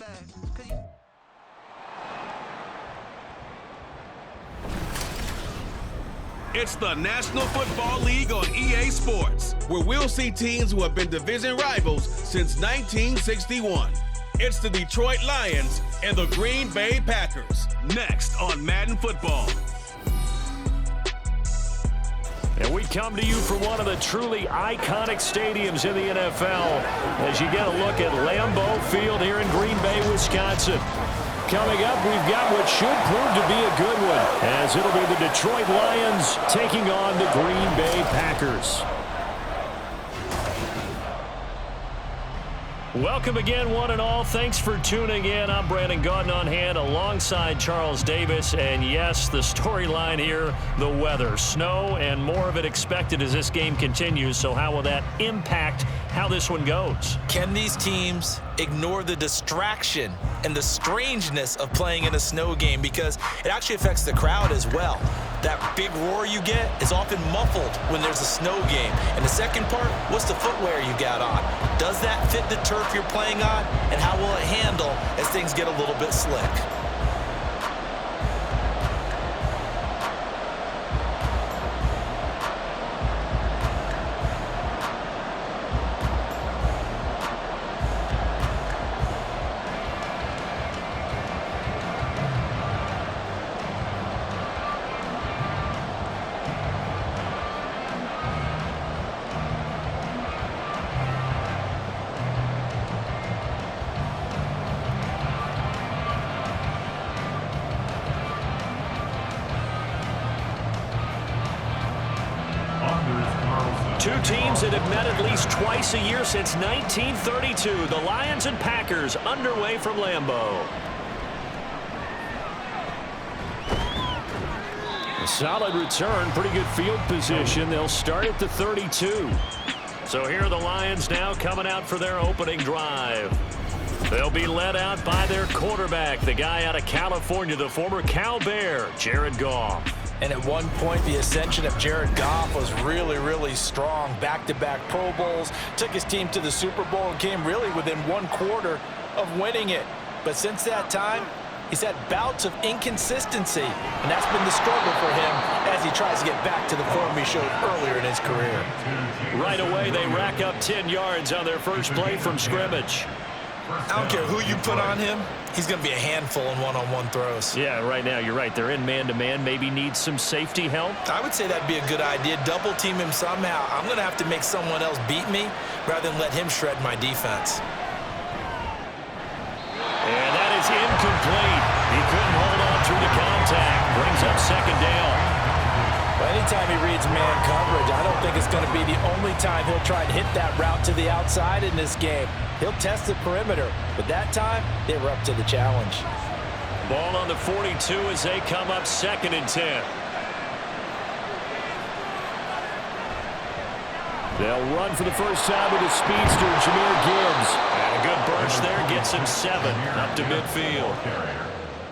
bad. 'Cause you... It's the National Football League on EA Sports, where we'll see teams who have been division rivals since 1961. It's the Detroit Lions and the Green Bay Packers. Next on Madden Football. And we come to you from one of the truly iconic stadiums in the NFL as you get a look at Lambeau Field here in Green Bay, Wisconsin. Coming up, we've got what should prove to be a good one, as it'll be the Detroit Lions taking on the Green Bay Packers. Welcome again, one and all. Thanks for tuning in. I'm Brandon Gaudin on hand alongside Charles Davis. And yes, the storyline here, the weather. Snow and more of it expected as this game continues. So how will that impact how this one goes? Can these teams ignore the distraction and the strangeness of playing in a snow game? Because it actually affects the crowd as well. That big roar you get is often muffled when there's a snow game. And the second part, what's the footwear you got on? Does that fit the turf you're playing on? And how will it handle as things get a little bit slick? Two teams that have met at least twice a year since 1932. The Lions and Packers underway from Lambeau. A solid return, pretty good field position. They'll start at the 32. So here are the Lions now coming out for their opening drive. They'll be led out by their quarterback, the guy out of California, the former Cal Bear, Jared Goff. And at one point, the ascension of Jared Goff was really, really strong. Back-to-back Pro Bowls, took his team to the Super Bowl and came really within one quarter of winning it. But since that time, he's had bouts of inconsistency, and that's been the struggle for him as he tries to get back to the form he showed earlier in his career. Right away, they rack up 10 yards on their first play from scrimmage. I don't care who you put on him, he's going to be a handful in one-on-one throws. Yeah, right now, you're right. They're in man-to-man. Maybe needs some safety help. I would say that'd be a good idea. Double team him somehow. I'm going to have to make someone else beat me rather than let him shred my defense. And that is incomplete. He couldn't hold on through the contact. Brings up second down. Well, anytime he reads man coverage, I don't think it's going to be the only time he'll try to hit that route to the outside in this game. He'll test the perimeter, but that time, they were up to the challenge. Ball on the 42 as they come up 2nd and 10. They'll run for the first time with a speedster, Jahmyr Gibbs. And a good burst there gets him 7 up to midfield.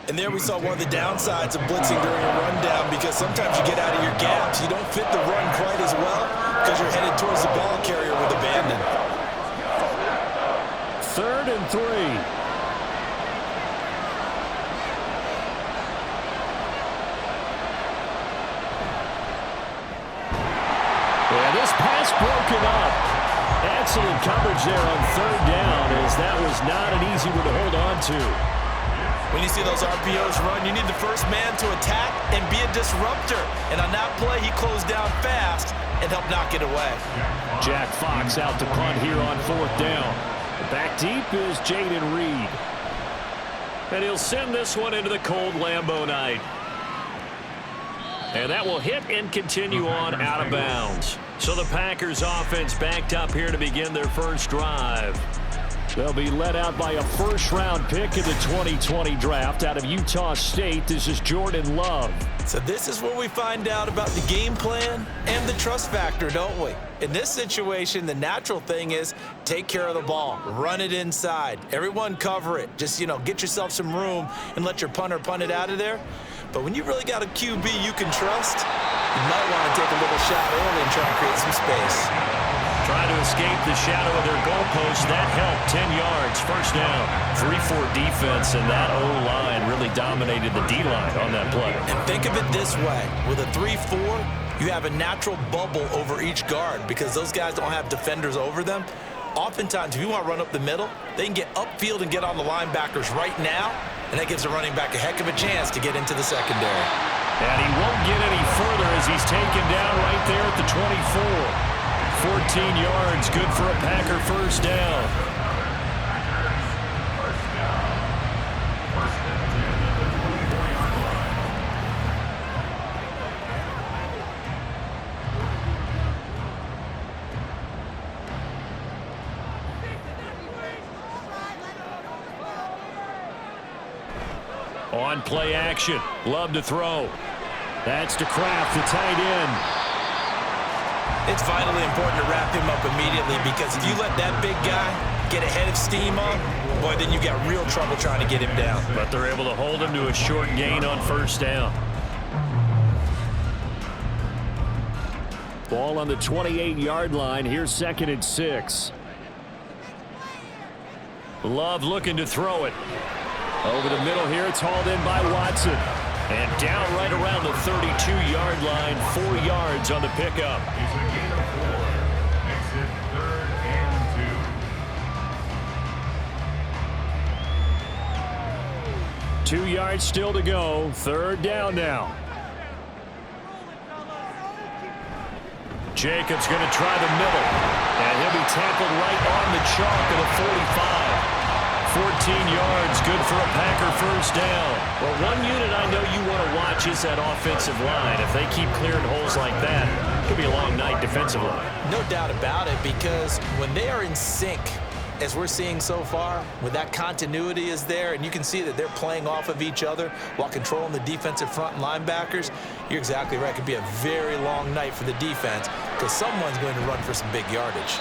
And there we saw one of the downsides of blitzing during a rundown, because sometimes you get out of your gaps. You don't fit the run quite as well because you're headed towards the ball carrier with abandon. 3rd and 3. And this pass broken up. Excellent coverage there on 3rd down, as that was not an easy one to hold on to. When you see those RPOs run, you need the first man to attack and be a disruptor. And on that play, he closed down fast and helped knock it away. Jack Fox out to punt here on 4th down. Back deep is Jaden Reed. And he'll send this one into the cold Lambeau night. And that will hit and continue on out of bounds. So the Packers offense backed up here to begin their first drive. They'll be led out by a first-round pick in the 2020 draft out of Utah State. This is Jordan Love. So this is where we find out about the game plan and the trust factor, don't we? In this situation, the natural thing is take care of the ball. Run it inside. Everyone cover it. Just, get yourself some room and let your punter punt it out of there. But when you really got a QB you can trust, you might want to take a little shot early and try and create some space. try to escape the shadow of their goalpost. That helped. 10 yards, first down. 3-4 defense, and that O-line really dominated the D-line on that play. And think of it this way. With a 3-4, you have a natural bubble over each guard because those guys don't have defenders over them. Oftentimes, if you want to run up the middle, they can get upfield and get on the linebackers right now, and that gives the running back a heck of a chance to get into the secondary. And he won't get any further as he's taken down right there at the 24. 14 yards, good for a Packer first down. On play action, Love to throw. That's to Kraft, the tight end. It's vitally important to wrap him up immediately because if you let that big guy get a head of steam on, boy, then you got real trouble trying to get him down. But they're able to hold him to a short gain on first down. Ball on the 28-yard line. Here's 2nd and 6. Love looking to throw it. Over the middle here, it's hauled in by Watson. And down right around the 32-yard line, 4 yards on the pickup. Exit 3rd and 2. 2 yards still to go. 3rd down now. Jacobs going to try the middle. And he'll be tackled right on the chalk of the 45. 14 yards, good for a Packer first down. Well, one unit I know you want to watch is that offensive line. If they keep clearing holes like that, it could be a long night defensively. No doubt about it, because when they are in sync, as we're seeing so far, when that continuity is there, and you can see that they're playing off of each other while controlling the defensive front and linebackers, you're exactly right. It could be a very long night for the defense because someone's going to run for some big yardage.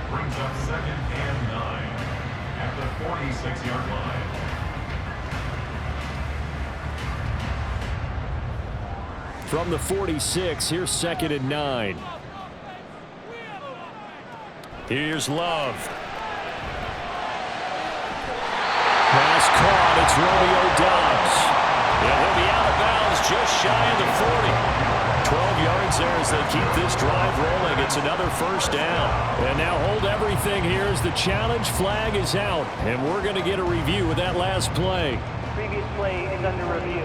Brings up 2nd and 9 at the 46-yard line. From the 46, here's 2nd and 9. Here's Love. Pass caught. It's Romeo Doubs. And he'll be out of bounds just shy of the 40. 12 yards there as they keep this drive rolling. It's another first down. And now hold everything here as the challenge flag is out. And we're going to get a review of that last play. Previous play is under review.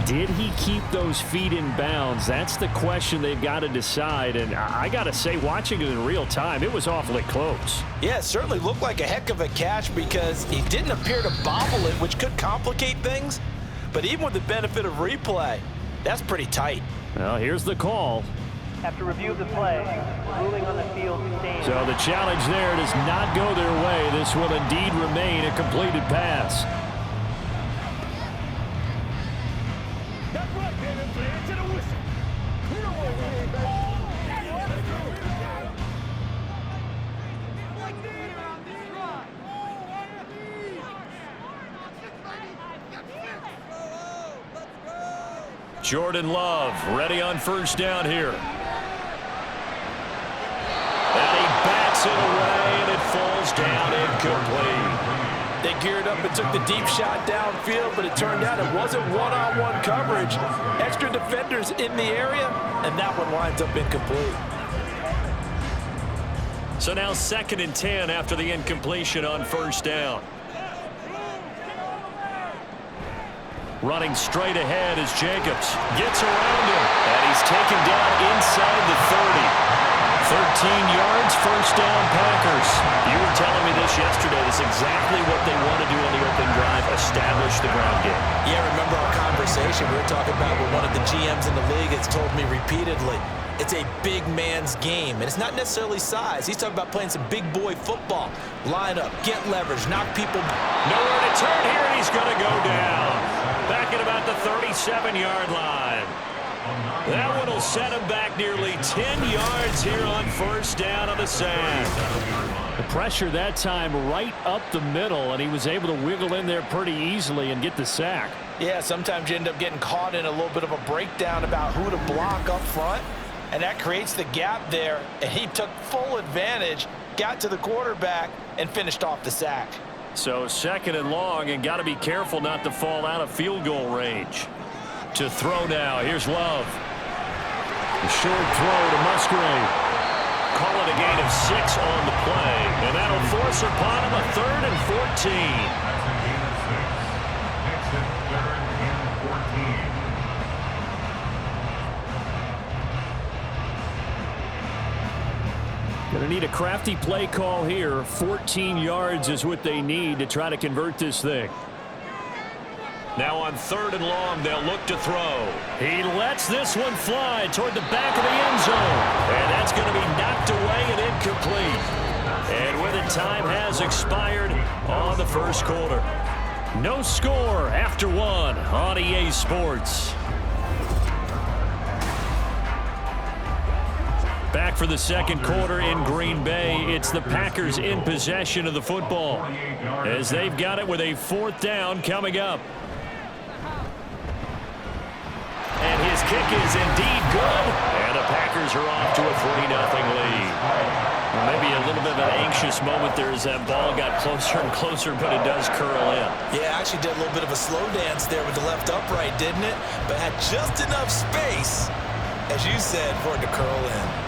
Did he keep those feet in bounds? That's the question they've got to decide. And I got to say, watching it in real time, it was awfully close. Yeah, it certainly looked like a heck of a catch because he didn't appear to bobble it, which could complicate things. But even with the benefit of replay, that's pretty tight. Well, here's the call. After review of the play, ruling on the field stands. So the challenge there does not go their way. This will indeed remain a completed pass. Jordan Love ready on first down here. And he bats it away, and it falls down incomplete. They geared up and took the deep shot downfield, but it turned out it wasn't one-on-one coverage. Extra defenders in the area, and that one winds up incomplete. So now 2nd and 10 after the incompletion on first down. Running straight ahead is Jacobs. Gets around him, and he's taken down inside the 30. 13 yards, first down Packers. You were telling me this yesterday. This is exactly what they want to do on the open drive, establish the ground game. Yeah, remember our conversation we were talking about with one of the GMs in the league has told me repeatedly, it's a big man's game, and it's not necessarily size. He's talking about playing some big boy football. Line up, get leverage, knock people. Nowhere to turn here, and he's going to go down. Back at about the 37-yard line. That one will set him back nearly 10 yards here on first down on the sack. The pressure that time right up the middle, and he was able to wiggle in there pretty easily and get the sack. Yeah, sometimes you end up getting caught in a little bit of a breakdown about who to block up front, and that creates the gap there, and he took full advantage, got to the quarterback, and finished off the sack. So 2nd and long, and got to be careful not to fall out of field goal range. To throw now, here's Love. The short throw to Musgrave. Call it a gain of 6 on the play, and that'll force upon him a 3rd and 14. That's a gain of 6. Makes it 3rd and 14. Going to need a crafty play call here. 14 yards is what they need to try to convert this thing. Now on 3rd and long, they'll look to throw. He lets this one fly toward the back of the end zone. And that's going to be knocked away and incomplete. And with it, time has expired on the first quarter. No score after 1 on EA Sports. Back for the second quarter in Green Bay. It's the Packers in possession of the football as they've got it with a 4th down coming up. And his kick is indeed good. And the Packers are off to a 3-0 lead. Well, maybe a little bit of an anxious moment there as that ball got closer and closer, but it does curl in. Yeah, actually did a little bit of a slow dance there with the left upright, didn't it? But had just enough space, as you said, for it to curl in.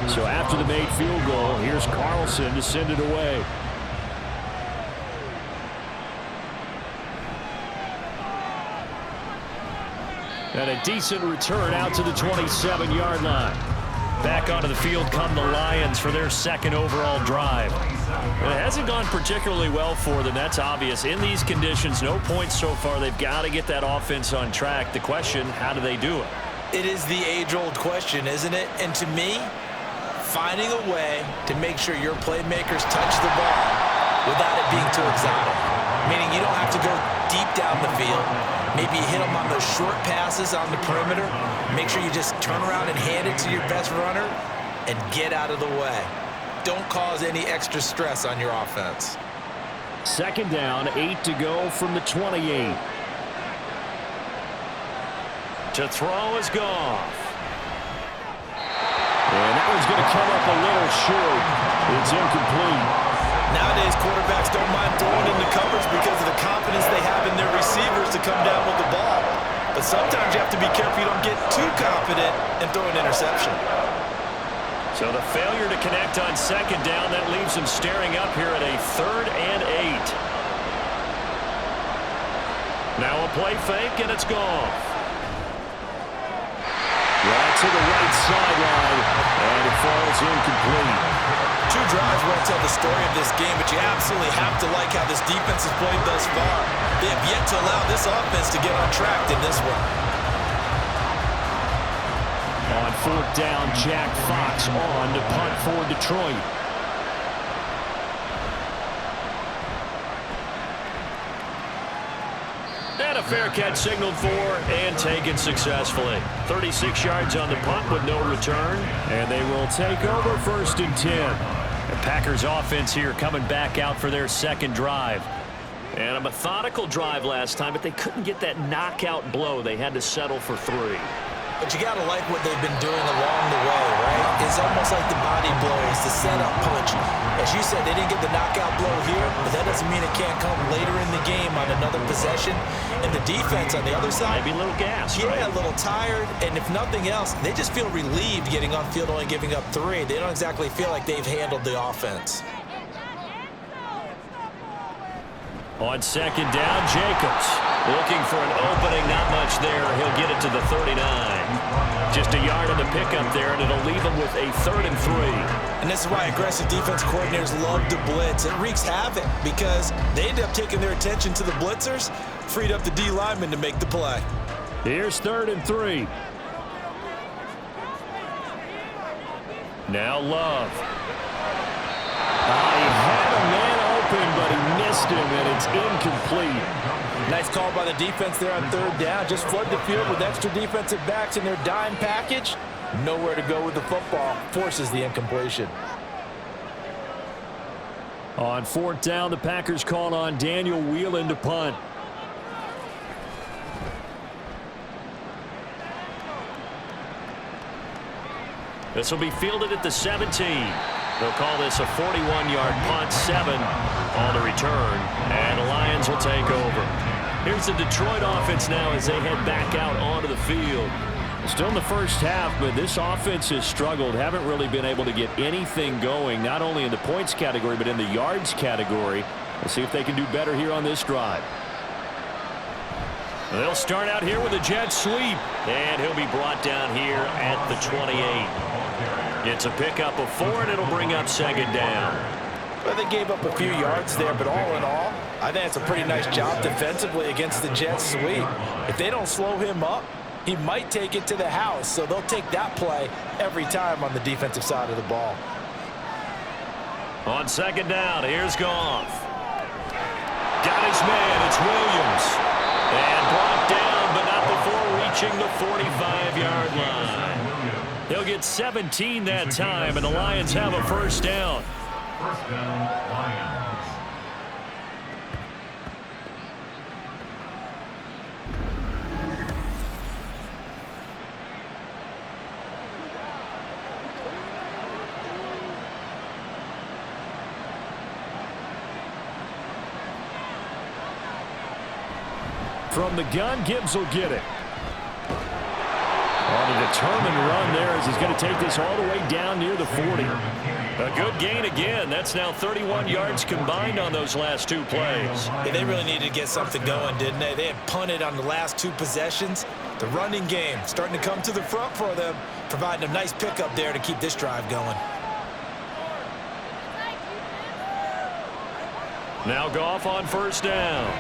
So after the made field goal, here's Carlson to send it away. And a decent return out to the 27-yard line. Back onto the field come the Lions for their 2nd overall drive. It hasn't gone particularly well for them. That's obvious. In these conditions, no points so far. They've got to get that offense on track. The question, how do they do it? It is the age-old question, isn't it? And to me, finding a way to make sure your playmakers touch the ball without it being too exotic. Meaning you don't have to go deep down the field. Maybe you hit them on those short passes on the perimeter. Make sure you just turn around and hand it to your best runner and get out of the way. Don't cause any extra stress on your offense. 2nd down, 8 to go from the 28. To throw is Goff. And that one's going to come up a little short. It's incomplete. Nowadays, quarterbacks don't mind throwing into coverage because of the confidence they have in their receivers to come down with the ball. But sometimes you have to be careful you don't get too confident and throw an interception. So the failure to connect on 2nd down, that leaves them staring up here at a 3rd and 8. Now a play fake, and it's Goff. Right to the right sideline, and it falls incomplete. 2 drives won't tell the story of this game, but you absolutely have to like how this defense has played thus far. They have yet to allow this offense to get on track in this one. On 4th down, Jack Fox on to punt for Detroit. And a fair catch signaled for and taken successfully. 36 yards on the punt with no return. And they will take over 1st and 10. The Packers offense here coming back out for their 2nd drive. And a methodical drive last time, but they couldn't get that knockout blow. They had to settle for 3. But you got to like what they've been doing along the way, right? It's almost like the body blows, the setup punch. As you said, they didn't get the knockout blow here, but that doesn't mean it can't come later in the game on another possession. And the defense on the other side, maybe a little gas, yeah, right? A little tired. And if nothing else, they just feel relieved getting on field, only giving up 3. They don't exactly feel like they've handled the offense. On 2nd down, Jacobs looking for an opening. Not much there. He'll get it to the 39. Just a yard on the pickup there, and it'll leave him with a 3rd and 3. And this is why aggressive defense coordinators love to blitz. It wreaks havoc because they end up taking their attention to the blitzers, freed up the D lineman to make the play. Here's 3rd and 3. Now Love. He had a man open, but he missed him, and it's incomplete. Nice call by the defense there on third down. Just flood the field with extra defensive backs in their dime package. Nowhere to go with the football. Forces the incompletion. On fourth down, the Packers call on Daniel Whelan to punt. This will be fielded at the 17. They'll call this a 41-yard punt, 7 on the return, and the Lions will take over. Here's the Detroit offense now as they head back out onto the field. Still in the first half, but this offense has struggled. Haven't really been able to get anything going, not only in the points category, but in the yards category. We'll see if they can do better here on this drive. They'll start out here with a jet sweep, and he'll be brought down here at the 28. It's a pickup of 4, and it'll bring up second down. Well, they gave up a few yards there, but all in all, I think it's a pretty nice job defensively against the jet sweep. If they don't slow him up, he might take it to the house, so they'll take that play every time on the defensive side of the ball. On second down, here's Goff. Got his man, it's Williams. And brought down, but not before reaching the 45-yard line. He'll get 17 that time, and the Lions have a first down. First down, Lions. From the gun, Gibbs will get it. On a determined run there as he's going to take this all the way down near the 40. A good gain again. That's now 31 yards combined on those last 2 plays. Yeah, they really needed to get something going, didn't they? They had punted on the last 2 possessions. The running game starting to come to the front for them, providing a nice pickup there to keep this drive going. Now Goff on first down.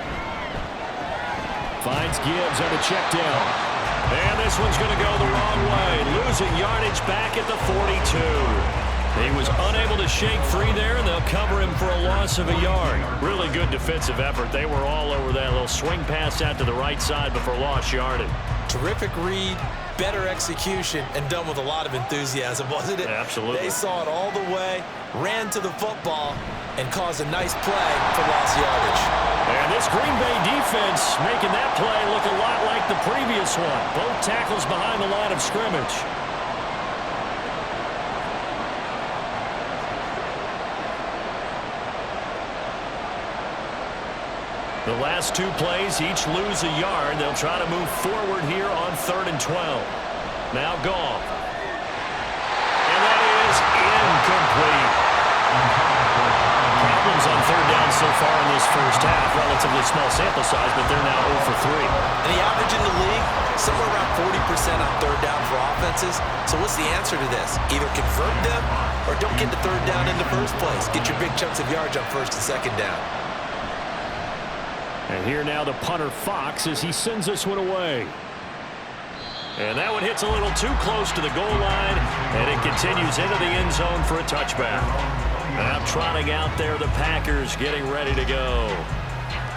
Finds Gibbs on a check down. And this one's going to go the wrong way. Losing yardage back at the 42. He was unable to shake free there, and they'll cover him for a loss of a yard. Really good defensive effort. They were all over that little swing pass out to the right side before lost yardage. Terrific read, better execution, and done with a lot of enthusiasm, wasn't it? Absolutely. They saw it all the way, ran to the football, and caused a nice play for lost yardage. And this Green Bay defense making that play look a lot like the previous one. Both tackles behind the line of scrimmage. The last 2 plays each lose a yard. They'll try to move forward here on 3rd and 12. Now Goff. And that is incomplete. Problems on 3rd down so far in this first half. Relatively small sample size, but they're now 0 for 3. And the average in the league, somewhere around 40% on 3rd down for offenses. So what's the answer to this? Either convert them or don't get the 3rd down in the first place. Get your big chunks of yards on 1st and 2nd down. And here now the punter Fox as he sends this one away. And that one hits a little too close to the goal line, and it continues into the end zone for a touchback. Now trotting out there, the Packers getting ready to go.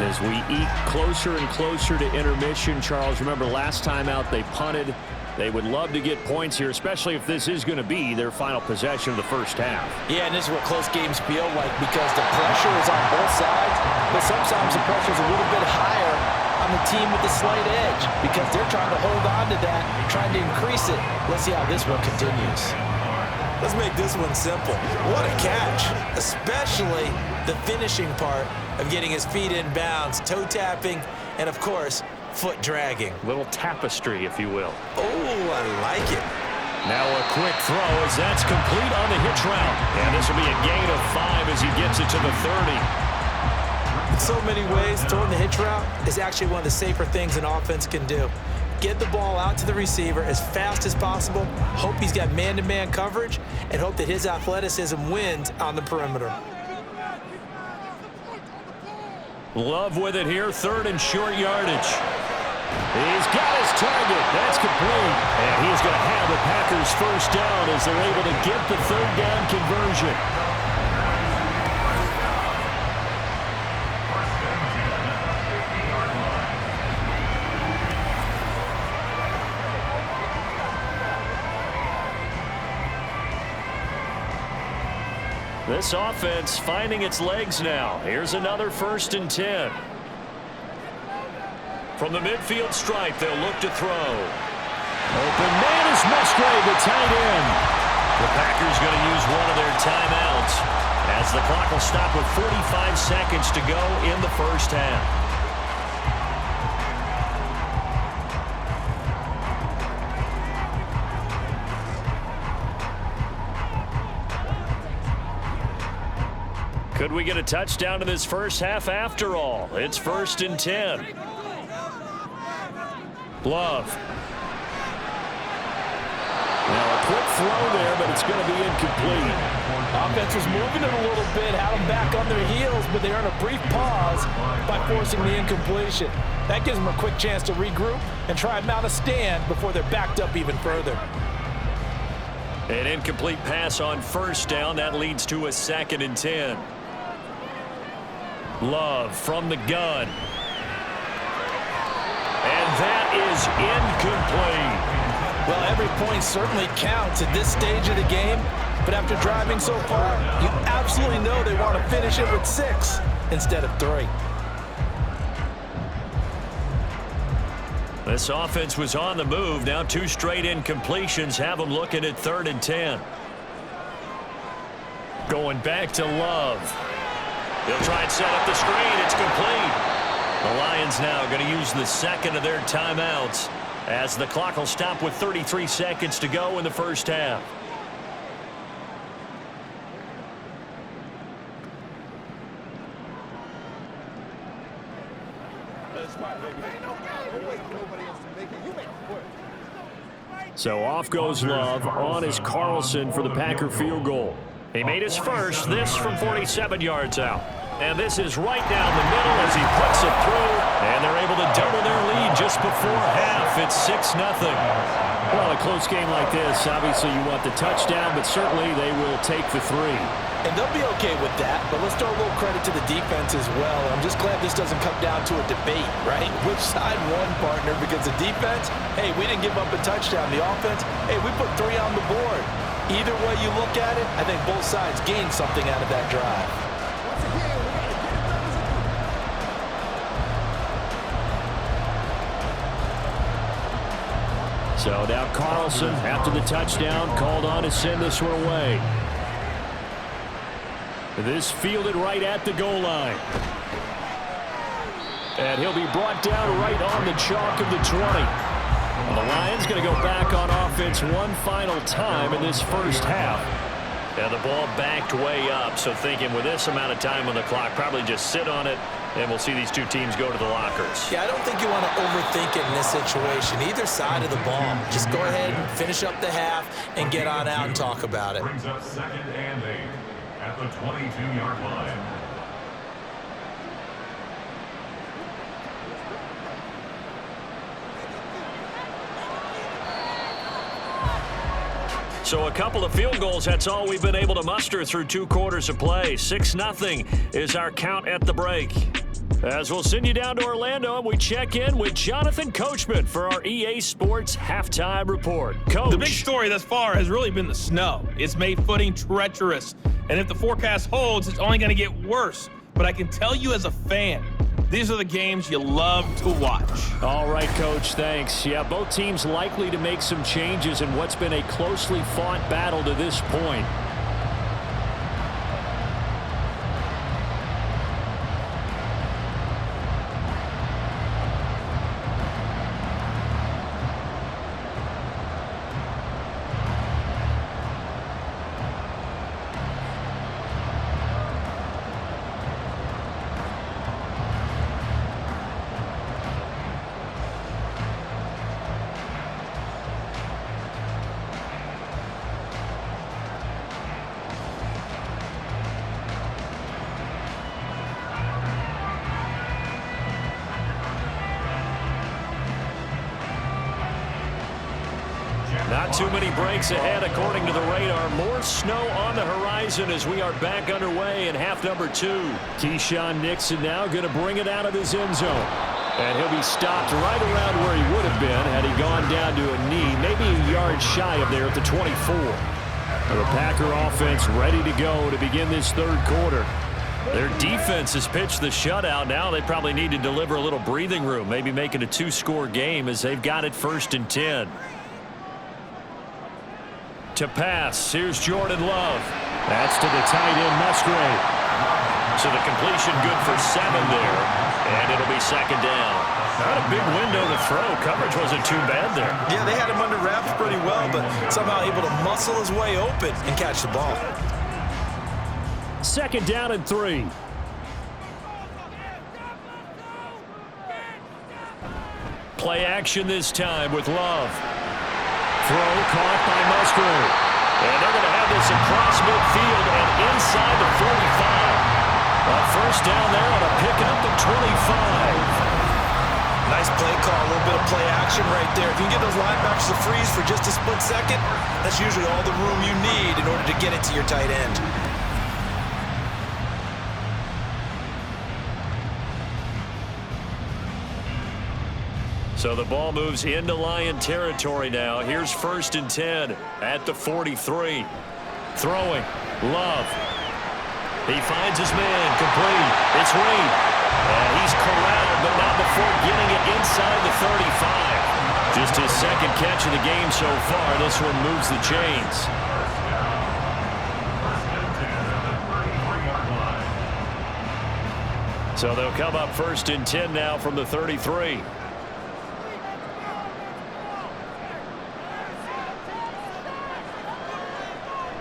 As we eat closer and closer to intermission, Charles, remember last time out they punted. They would love to get points here, especially if this is going to be their final possession of the first half. Yeah, and this is what close games feel like because the pressure is on both sides, but sometimes the pressure is a little bit higher on the team with the slight edge because they're trying to hold on to that, trying to increase it. Let's see how this one continues. Let's make this one simple. What a catch, especially the finishing part of getting his feet in bounds, toe tapping, and of course, foot dragging. Little tapestry, if you will. Oh, I like it. Now a quick throw as that's complete on the hitch route. And this will be a gain of 5 as he gets it to the 30. In so many ways, throwing the hitch route is actually one of the safer things an offense can do. Get the ball out to the receiver as fast as possible, hope he's got man-to-man coverage, and hope that his athleticism wins on the perimeter. Love with it here, 3rd and short yardage. He's got his target. That's complete. And he's going to have the Packers first down as they're able to get the 3rd down conversion. This offense finding its legs now. Here's another 1st and 10. From the midfield stripe, they'll look to throw. Open man is Musgrave, the tight end. The Packers going to use one of their timeouts as the clock will stop with 45 seconds to go in the first half. Could we get a touchdown in this first half after all? It's 1st and 10. Love. Now a quick throw there, but it's going to be incomplete. Offense was moving it a little bit, had them back on their heels, but they earned a brief pause by forcing the incompletion. That gives them a quick chance to regroup and try and mount a stand before they're backed up even further. An incomplete pass on 1st down. That leads to a 2nd and 10. Love from the gun. And that is incomplete. Well, every point certainly counts at this stage of the game, but after driving so far, you absolutely know they want to finish it with 6 instead of 3. This offense was on the move. Now 2 straight incompletions have them looking at 3rd and 10. Going back to Love. They'll try and set up the screen. It's complete. The Lions now going to use the 2nd of their timeouts as the clock will stop with 33 seconds to go in the first half. So off goes Love. On is Carlson for the Packer field goal. He made his first, this from 47 yards out. And this is right down the middle as he puts it through. And they're able to double their lead just before half. It's 6-0. Well, a close game like this, obviously you want the touchdown, but certainly they will take the 3. And they'll be okay with that, but let's throw a little credit to the defense as well. I'm just glad this doesn't come down to a debate, right? Which side won, partner? Because the defense, hey, we didn't give up a touchdown. The offense, hey, we put 3 on the board. Either way you look at it, I think both sides gained something out of that drive. So now Carlson, after the touchdown, called on to send this one away. This fielded right at the goal line. And he'll be brought down right on the chalk of the 20. And the Lions going to go back on offense one final time in this first half. And the ball backed way up, so thinking with this amount of time on the clock, probably just sit on it, and we'll see these 2 teams go to the lockers. Yeah, I don't think you want to overthink it in this situation, either side of the ball. Just go ahead and finish up the half and get on out and talk about it. Brings up 2nd and 8 at the 22-yard line. So a couple of field goals, that's all we've been able to muster through 2 quarters of play. 6-0 is our count at the break. As we'll send you down to Orlando, and we check in with Jonathan Coachman for our EA Sports Halftime Report. Coach. The big story thus far has really been the snow. It's made footing treacherous, and if the forecast holds, it's only going to get worse. But I can tell you as a fan, these are the games you love to watch. All right, Coach, thanks. Yeah, both teams likely to make some changes in what's been a closely fought battle to this point. Not too many breaks ahead according to the radar. More snow on the horizon as we are back underway in half number 2. Keyshawn Nixon now going to bring it out of his end zone. And he'll be stopped right around where he would have been had he gone down to a knee, maybe a yard shy of there at the 24. The Packer offense ready to go to begin this third quarter. Their defense has pitched the shutout. Now they probably need to deliver a little breathing room, maybe make it a 2-score game as they've got it 1st and 10. To pass, here's Jordan Love. That's to the tight end, Musgrave. So the completion good for 7 there, and it'll be 2nd down. Not a big window to throw. Coverage wasn't too bad there. Yeah, they had him under wraps pretty well, but somehow able to muscle his way open and catch the ball. 2nd down and 3. Play action this time with Love. Throw caught by Musgrave. And they're going to have this across midfield and inside the 45. A 1st down there on a pickup at 25. Nice play call, a little bit of play action right there. If you can get those linebackers to freeze for just a split second, that's usually all the room you need in order to get it to your tight end. So the ball moves into Lion territory now. Here's 1st and 10 at the 43. Throwing, Love. He finds his man, complete. It's Reed. And he's corralled, but not before getting it inside the 35. Just his 2nd catch of the game so far. This one moves the chains. So they'll come up 1st and 10 now from the 33.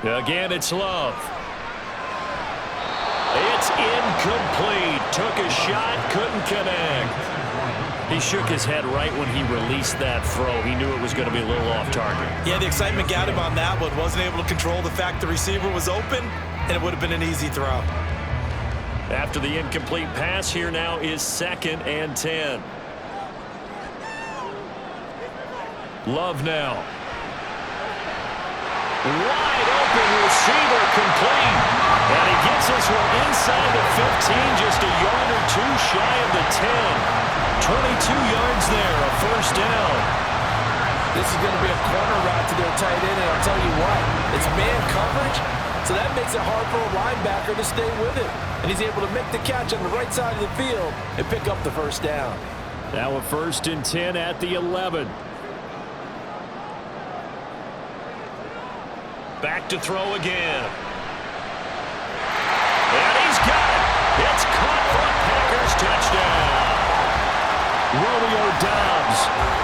Again, it's Love. It's incomplete. Took a shot, couldn't connect. He shook his head right when he released that throw. He knew it was going to be a little off target. Yeah, the excitement got him on that one. Wasn't able to control the fact the receiver was open, and it would have been an easy throw. After the incomplete pass, here now is 2nd and 10. Love now. Wide open receiver, complete. And he gets this one inside the 15, just a yard or 2 shy of the 10. 22 yards there, a 1st down. This is going to be a corner route to their tight end, and I'll tell you what, it's man coverage, so that makes it hard for a linebacker to stay with it. And he's able to make the catch on the right side of the field and pick up the 1st down. Now a 1st and 10 at the 11. Back to throw again. And he's got it. It's caught for a Packers touchdown. Romeo Doubs,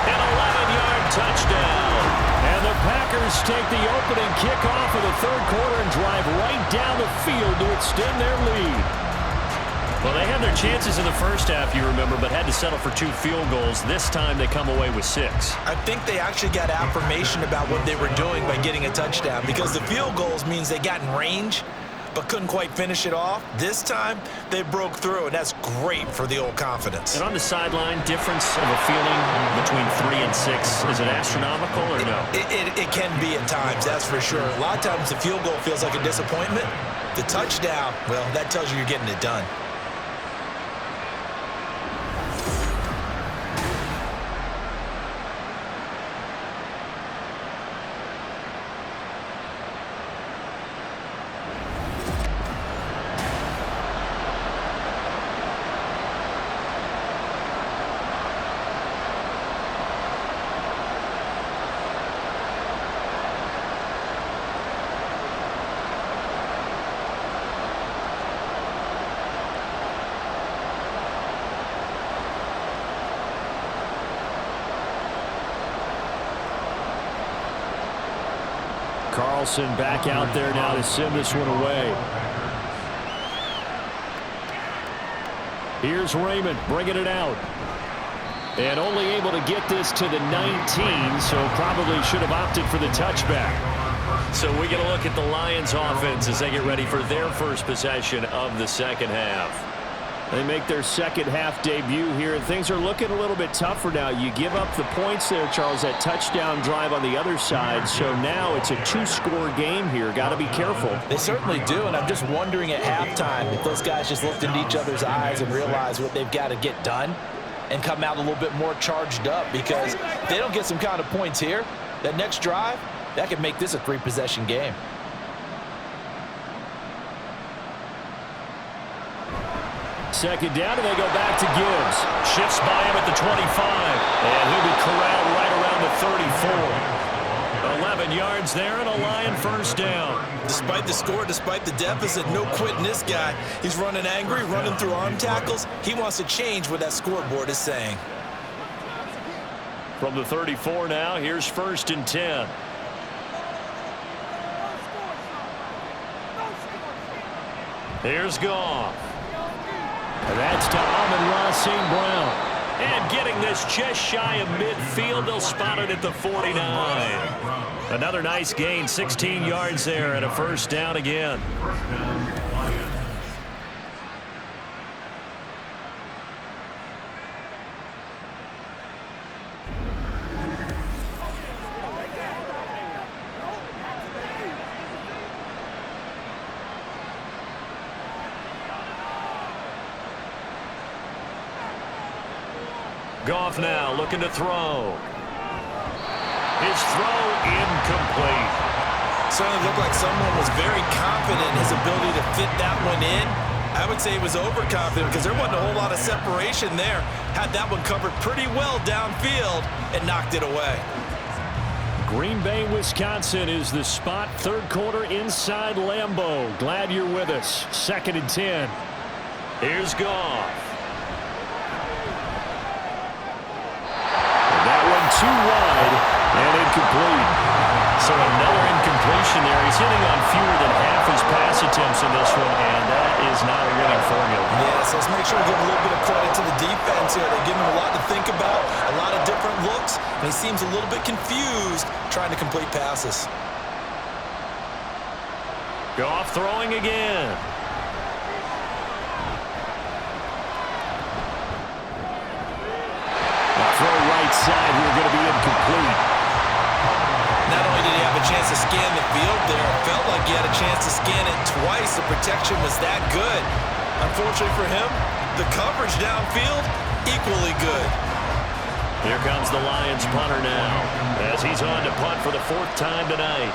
an 11-yard touchdown. And the Packers take the opening kickoff of the 3rd quarter and drive right down the field to extend their lead. Well, they had their chances in the 1st half, you remember, but had to settle for 2 field goals. This time they come away with 6. I think they actually got affirmation about what they were doing by getting a touchdown, because the field goals means they got in range but couldn't quite finish it off. This time they broke through, and that's great for the old confidence. And on the sideline, difference of a feeling between 3 and 6, is it astronomical or no? It can be at times, that's for sure. A lot of times the field goal feels like a disappointment. The touchdown, well, that tells you you're getting it done. Carlson back out there now to send this one away. Here's Raymond bringing it out. And only able to get this to the 19, so probably should have opted for the touchback. So we get a look at the Lions offense as they get ready for their 1st possession of the 2nd half. They make their 2nd half debut here, and things are looking a little bit tougher now. You give up the points there, Charles, that touchdown drive on the other side, so now it's a 2-score game here. Got to be careful. They certainly do, and I'm just wondering at halftime if those guys just looked into each other's eyes and realized what they've got to get done and come out a little bit more charged up, because if they don't get some kind of points here, that next drive, that could make this a 3-possession game. second down, and they go back to Gibbs. Shifts by him at the 25, and he'll be corralled right around the 34. 11 yards there, and a Lion first down. Despite the score, despite the deficit, no quitting this guy. He's running angry, running through arm tackles. He wants to change what that scoreboard is saying. From the 34 now, here's 1st and 10. Here's Goff. And that's to Amon-Ra St. Brown. And getting this just shy of midfield, they'll spot it at the 49. Another nice gain, 16 yards there, and a first down again. Goff now looking to throw. His throw incomplete. Certainly looked like someone was very confident in his ability to fit that one in. I would say he was overconfident because there wasn't a whole lot of separation there. Had that one covered pretty well downfield and knocked it away. Green Bay, Wisconsin is the spot. Third quarter inside Lambeau. Glad you're with us. 2nd and 10. Here's Goff. Too wide and incomplete. So another incompletion there. He's hitting on fewer than half his pass attempts in this one, and that is not a winning formula. Yes, let's make sure we give a little bit of credit to the defense here. They're giving him a lot to think about, a lot of different looks, and he seems a little bit confused trying to complete passes. Goff throwing again. Throw right side here, going to be incomplete. Not only did he have a chance to scan the field there, it felt like he had a chance to scan it twice. The protection was that good. Unfortunately for him, the coverage downfield, equally good. Here comes the Lions punter now, as he's on to punt for the 4th time tonight.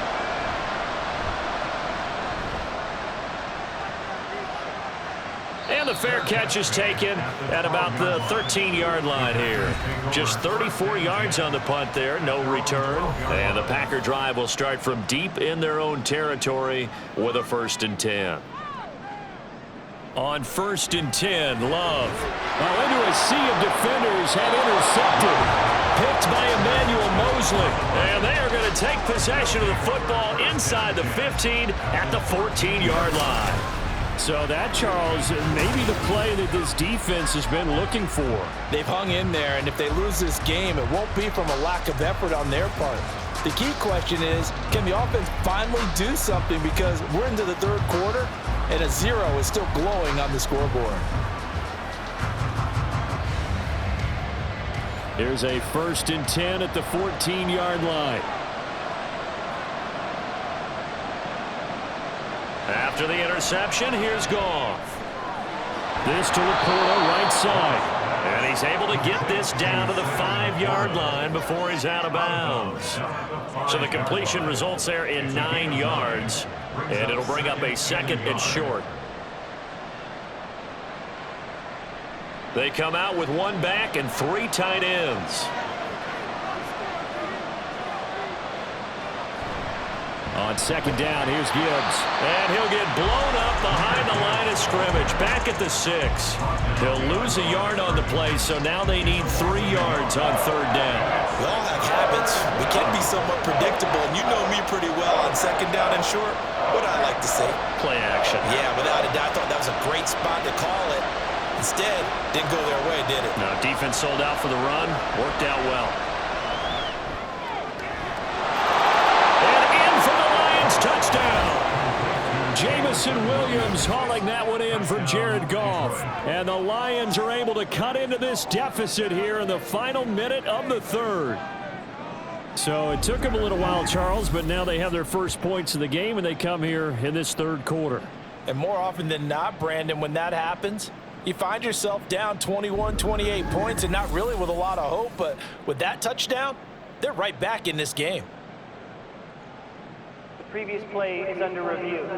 And the fair catch is taken at about the 13-yard line here. Just 34 yards on the punt there, no return. And the Packer drive will start from deep in their own territory with a 1st and 10. On 1st and 10, Love. Now into a sea of defenders, had intercepted. Picked by Emmanuel Mosley. And they are going to take possession of the football inside the 15 at the 14-yard line. So that, Charles, may be the play that this defense has been looking for. They've hung in there, and if they lose this game, it won't be from a lack of effort on their part. The key question is, can the offense finally do something? Because we're into the 3rd quarter, and a 0 is still glowing on the scoreboard. Here's a 1st and 10 at the 14-yard line. After the interception, here's Goff. This to Laporta, right side. And he's able to get this down to the 5-yard line before he's out of bounds. So the completion results there in 9 yards. And it'll bring up a 2nd and short. They come out with 1 back and 3 tight ends. On 2nd down, here's Gibbs. And he'll get blown up behind the line of scrimmage. Back at the 6. He'll lose a yard on the play, so now they need 3 yards on 3rd down. We all have habits. We can be somewhat predictable, and you know me pretty well on 2nd down and short. What I like to say? Play action. Yeah, without a doubt, I thought that was a great spot to call it. Instead, didn't go their way, did it? No, defense sold out for the run. Worked out well. Touchdown. Jamison Williams hauling that one in for Jared Goff. And the Lions are able to cut into this deficit here in the final minute of the 3rd. So it took them a little while, Charles, but now they have their first points of the game, and they come here in this 3rd quarter. And more often than not, Brandon, when that happens, you find yourself down 21, 28 points, and not really with a lot of hope, but with that touchdown, they're right back in this game. Previous play is under review.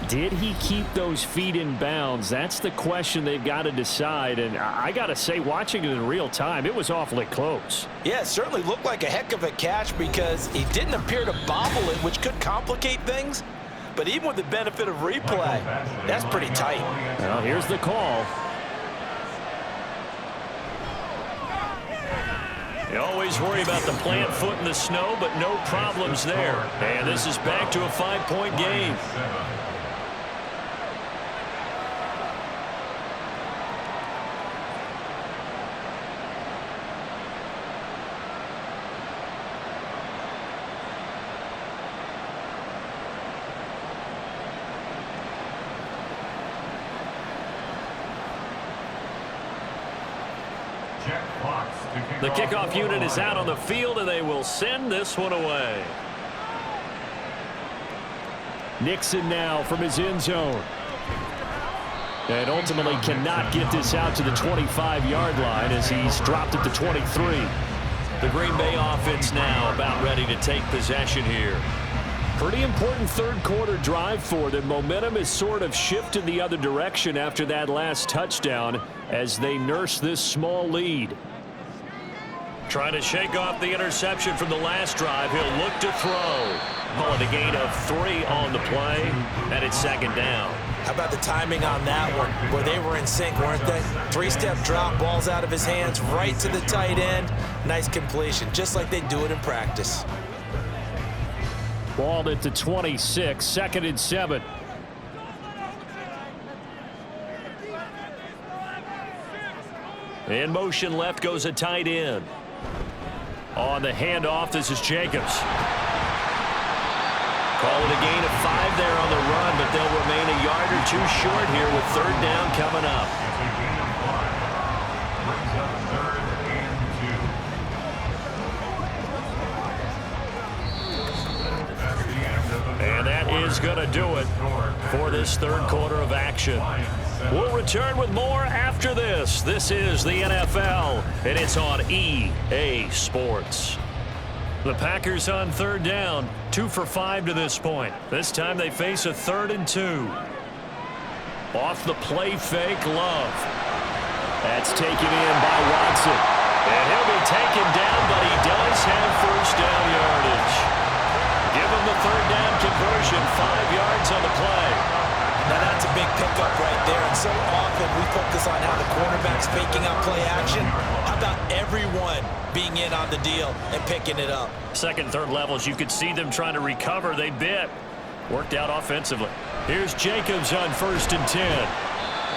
Did he keep those feet in bounds? That's the question they've got to decide. And I got to say, watching it in real time, it was awfully close. Yeah, it certainly looked like a heck of a catch because he didn't appear to bobble it, which could complicate things. But even with the benefit of replay, that's pretty tight. Well, here's the call. You always worry about the plant foot in the snow, but no problems there. And this is back to a 5-point game. The kickoff unit is out on the field, and they will send this one away. Nixon now from his end zone. And ultimately cannot get this out to the 25-yard line as he's dropped it to 23. The Green Bay offense now about ready to take possession here. Pretty important third-quarter drive for them. Momentum has sort of shifted the other direction after that last touchdown as they nurse this small lead. Trying to shake off the interception from the last drive. He'll look to throw. Calling a gain of 3 on the play, and it's second down. How about the timing on that one, where they were in sync, weren't they? 3-step drop, balls out of his hands, right to the tight end. Nice completion, just like they do it in practice. Balled at the 26, 2nd and 7. In motion left goes a tight end. On the handoff, this is Jacobs. Call it a gain of 5 there on the run, but they'll remain a yard or 2 short here with 3rd down coming up. And that is going to do it for this third quarter of action. We'll return with more after this. This is the NFL, and it's on EA Sports. The Packers on 3rd down, 2 for 5 to this point. This time they face a 3rd and 2. Off the play fake, Love. That's taken in by Watson. And he'll be taken down, but he does have 1st down yardage. Give him the 3rd down conversion, 5 yards on the play. Now that's a big pickup right there, and so often we focus on how the quarterback's faking out play action. How about everyone being in on the deal and picking it up? 2nd, 3rd levels, you could see them trying to recover. They bit. Worked out offensively. Here's Jacobs on 1st and 10.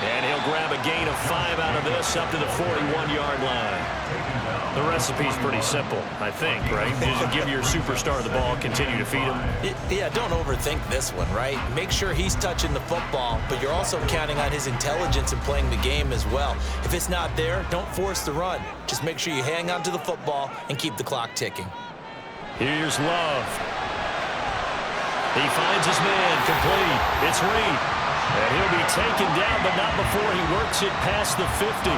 And he'll grab a gain of 5 out of this up to the 41-yard line. The recipe's pretty simple, I think, right? Just give your superstar the ball, continue to feed him. Yeah, don't overthink this one, right? Make sure he's touching the football, but you're also counting on his intelligence in playing the game as well. If it's not there, don't force the run. Just make sure you hang on to the football and keep the clock ticking. Here's Love. He finds his man, complete. It's Reed. And he'll be taken down, but not before he works it past the 50.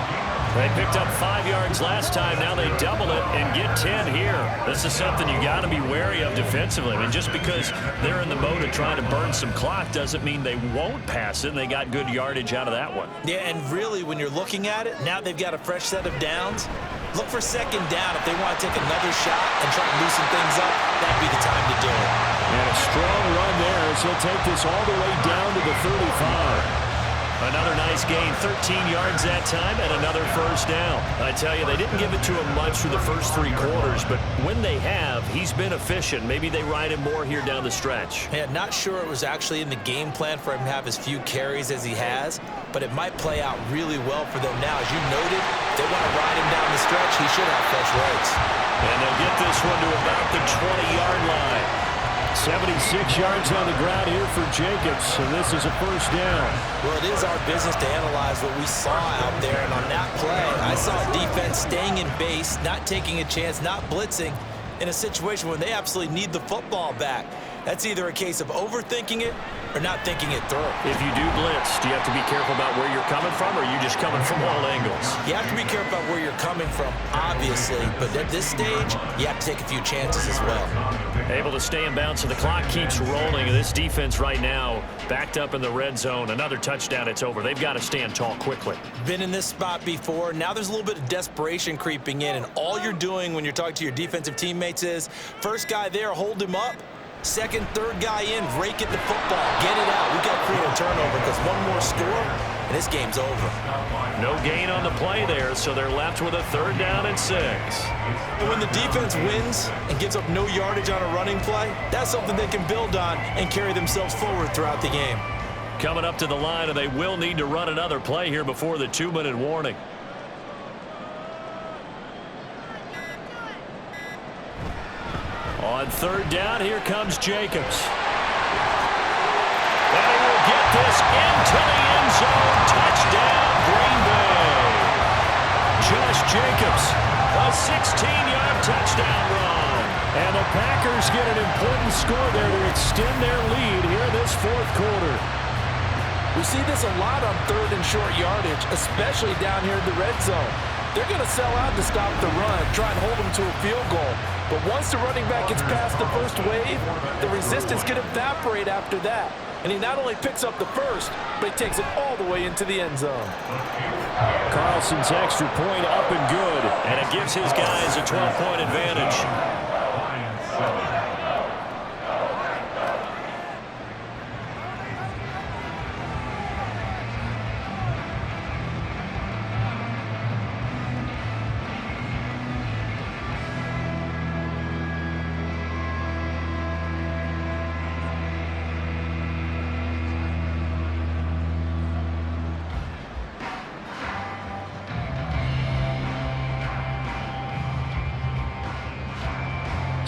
They picked up 5 yards last time. Now they double it and get 10 here. This is something you got to be wary of defensively. I mean, just because they're in the mode of trying to burn some clock doesn't mean they won't pass it. And they got good yardage out of that one. Yeah, and really, when you're looking at it, now they've got a fresh set of downs. Look for 2nd down. If they want to take another shot and try to loosen things up, that'd be the time to do it. And a strong run there as he'll take this all the way down to the 35. Another nice gain, 13 yards that time, and another 1st down. I tell you, they didn't give it to him much through the first 3 quarters, but when they have, he's been efficient. Maybe they ride him more here down the stretch. Yeah, not sure it was actually in the game plan for him to have as few carries as he has, but it might play out really well for them now. As you noted, if they want to ride him down the stretch, he should have fresh legs. And they'll get this one to about the 20-yard line. 76 yards on the ground here for Jacobs, and this is a 1st down. Well, it is our business to analyze what we saw out there, and on that play, I saw defense staying in base, not taking a chance, not blitzing, in a situation where they absolutely need the football back. That's either a case of overthinking it or not thinking it through. If you do blitz, do you have to be careful about where you're coming from, or are you just coming from all angles? You have to be careful about where you're coming from, obviously, but at this stage, you have to take a few chances as well. Able to stay in bounds, so the clock keeps rolling, and this defense right now backed up in the red zone. Another touchdown, it's over. They've got to stand tall quickly. Been in this spot before. Now there's a little bit of desperation creeping in, and all you're doing when you're talking to your defensive teammates is, first guy there, hold him up. Second, third guy in, rake at the football. Get it out. We've got to create a turnover because one more score, and this game's over. No gain on the play there, so they're left with a 3rd down and 6. And when the defense wins and gives up no yardage on a running play, that's something they can build on and carry themselves forward throughout the game. Coming up to the line, and they will need to run another play here before the 2-minute warning. On 3rd down, here comes Jacobs. And he will get this into the end zone. Touchdown, Green Bay. Josh Jacobs, a 16-yard touchdown run. And the Packers get an important score there to extend their lead here in this 4th quarter. We see this a lot on 3rd and short yardage, especially down here in the red zone. They're going to sell out to stop the run, try and hold them to a field goal. But once the running back gets past the first wave, the resistance can evaporate after that. And he not only picks up the first, but he takes it all the way into the end zone. Carlson's extra point up and good, and it gives his guys a 12-point advantage.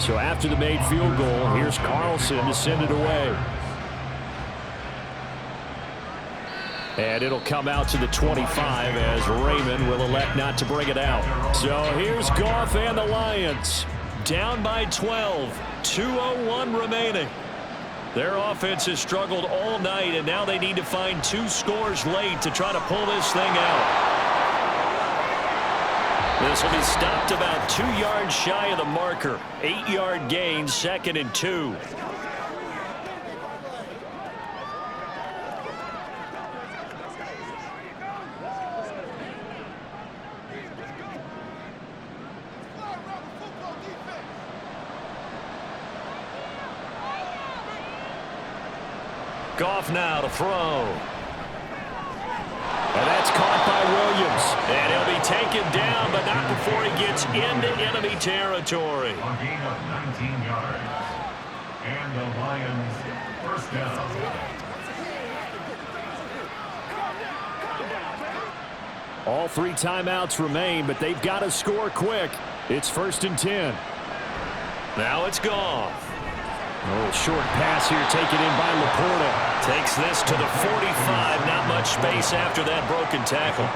So after the made field goal, here's Carlson to send it away. And it'll come out to the 25 as Raymond will elect not to bring it out. So here's Goff and the Lions. Down by 12. 2:01 remaining. Their offense has struggled all night, and now they need to find 2 scores late to try to pull this thing out. This will be stopped about 2 yards shy of the marker. 8-yard gain, 2nd and 2. Goff now to throw. And that's caught by Williams. And he'll be taken down, but not before he gets into enemy territory. A gain of 19 yards. And the Lions first down. All 3 timeouts remain, but they've got to score quick. It's 1st and 10. Now it's Goff. A little short pass here taken in by Laporta. Takes this to the 45. Not much space after that broken tackle.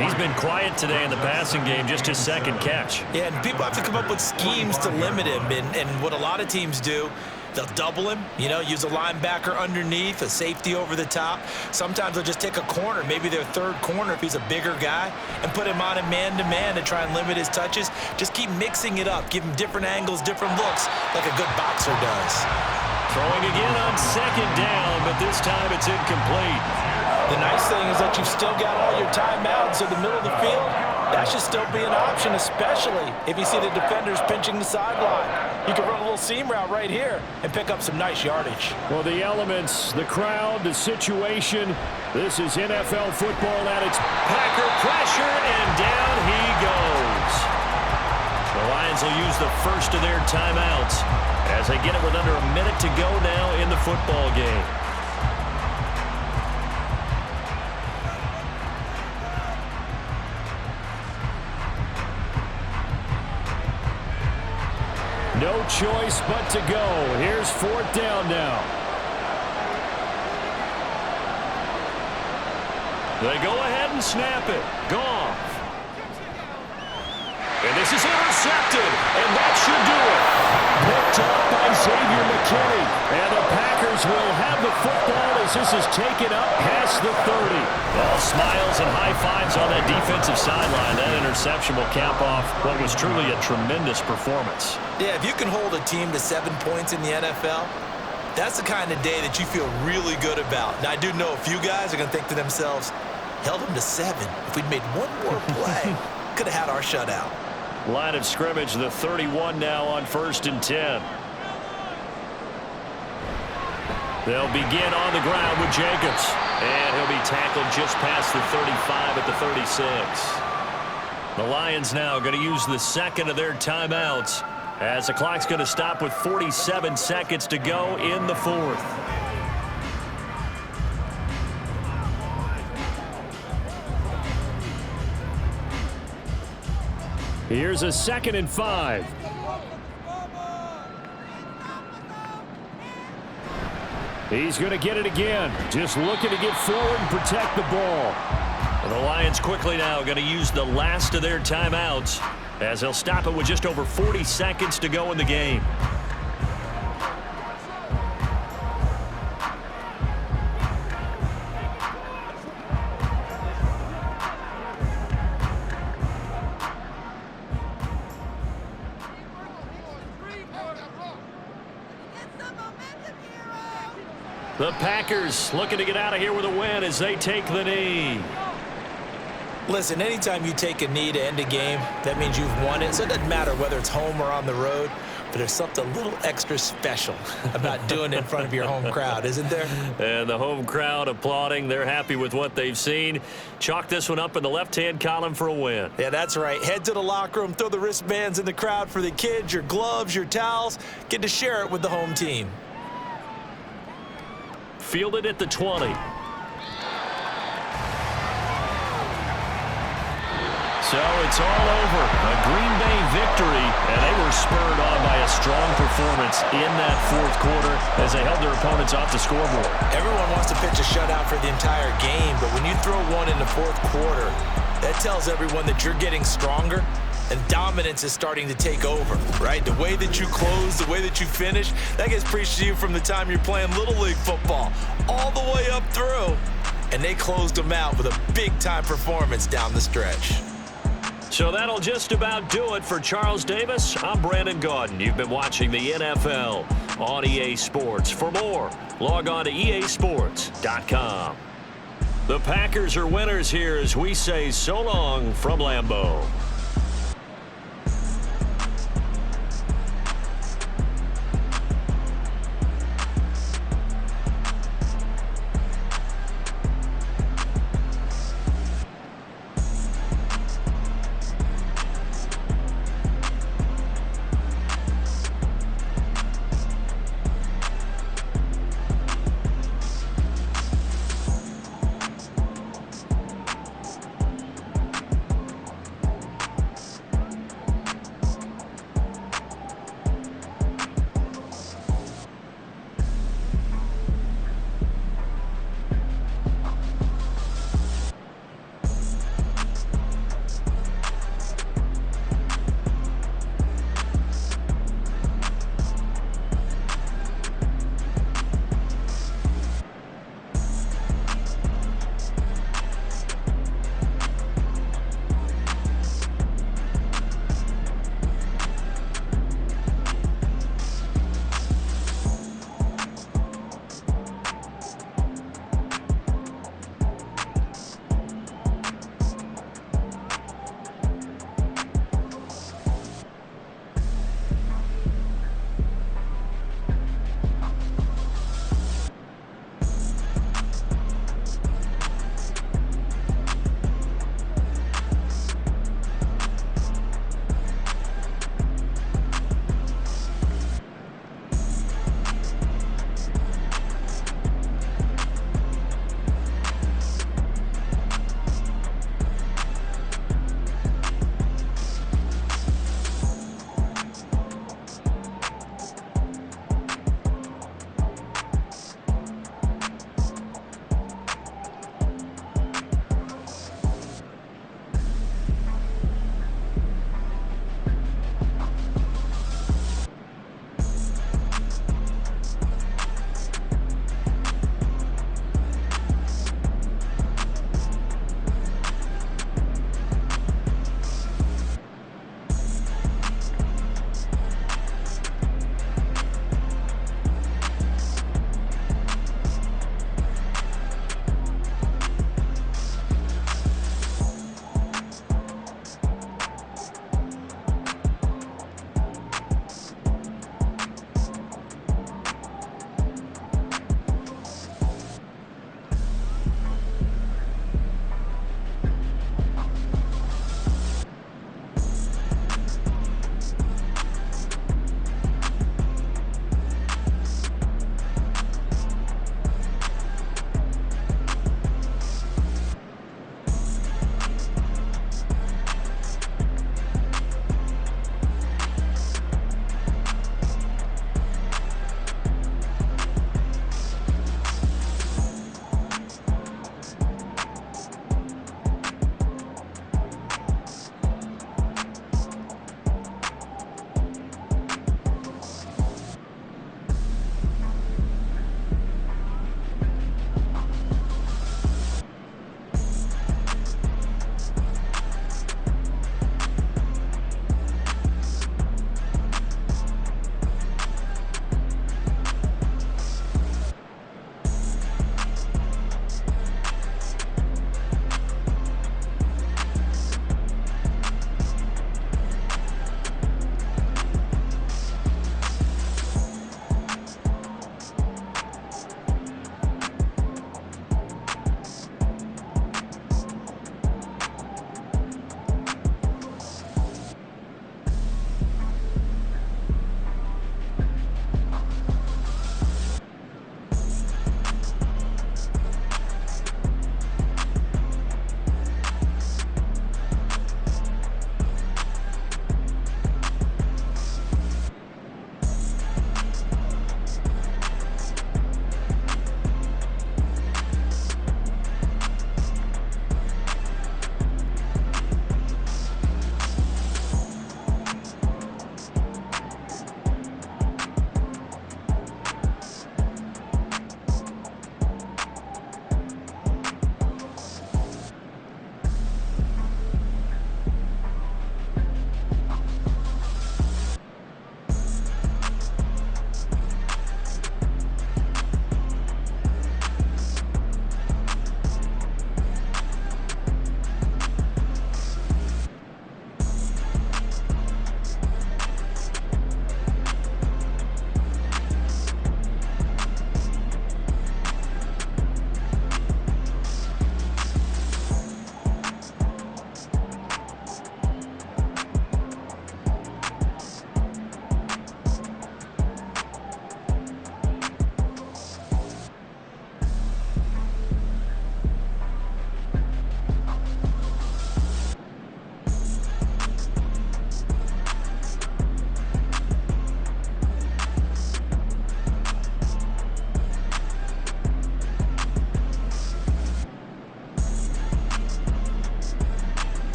He's been quiet today in the passing game, just his 2nd catch. Yeah, and people have to come up with schemes to limit him. And what a lot of teams do, they'll double him, you know, use a linebacker underneath, a safety over the top. Sometimes they'll just take a corner, maybe their 3rd corner if he's a bigger guy, and put him on a man-to-man to try and limit his touches. Just keep mixing it up, give him different angles, different looks, like a good boxer does. Throwing again on 2nd down, but this time it's incomplete. The nice thing is that you've still got all your timeouts in the middle of the field. That should still be an option, especially if you see the defenders pinching the sideline. You can run a little seam route right here and pick up some nice yardage. Well, the elements, the crowd, the situation, this is NFL football at its Packer pressure, and down he goes. The Lions will use the first of their timeouts as they get it with under a minute to go now in the football game. No choice but to go. Here's 4th down now. They go ahead and snap it. Goff. And this is intercepted, and that should do it. Picked up by Xavier McKinney. McKinney. And the Packers will have the football as this is taken up past the 30. All smiles and high fives on that defensive sideline. That interception will cap off what was truly a tremendous performance. Yeah, if you can hold a team to 7 points in the NFL, that's the kind of day that you feel really good about. Now, I do know a few guys are going to think to themselves, held them to 7. If we'd made one more play, could have had our shutout. Line of scrimmage, the 31 now on 1st and 10. They'll begin on the ground with Jacobs. And he'll be tackled just past the 35 at the 36. The Lions now going to use the second of their timeouts as the clock's going to stop with 47 seconds to go in the 4th. Here's a 2nd and 5. He's going to get it again. Just looking to get forward and protect the ball. And the Lions quickly now going to use the last of their timeouts as they'll stop it with just over 40 seconds to go in the game. The Packers looking to get out of here with a win as they take the knee. Listen, anytime you take a knee to end a game, that means you've won it. So it doesn't matter whether it's home or on the road, but there's something a little extra special about doing it in front of your home crowd, isn't there? And the home crowd applauding. They're happy with what they've seen. Chalk this one up in the left-hand column for a win. Yeah, that's right. Head to the locker room, throw the wristbands in the crowd for the kids, your gloves, your towels. Get to share it with the home team. Fielded at the 20. So it's all over. A Green Bay victory, and they were spurred on by a strong performance in that 4th quarter as they held their opponents off the scoreboard. Everyone wants to pitch a shutout for the entire game, but when you throw one in the 4th quarter, that tells everyone that you're getting stronger and dominance is starting to take over, right? The way that you close, the way that you finish, that gets preached to you from the time you're playing Little League football all the way up through, and they closed them out with a big-time performance down the stretch. So that'll just about do it for Charles Davis. I'm Brandon Gaudin. You've been watching the NFL on EA Sports. For more, log on to easports.com. The Packers are winners here as we say so long from Lambeau.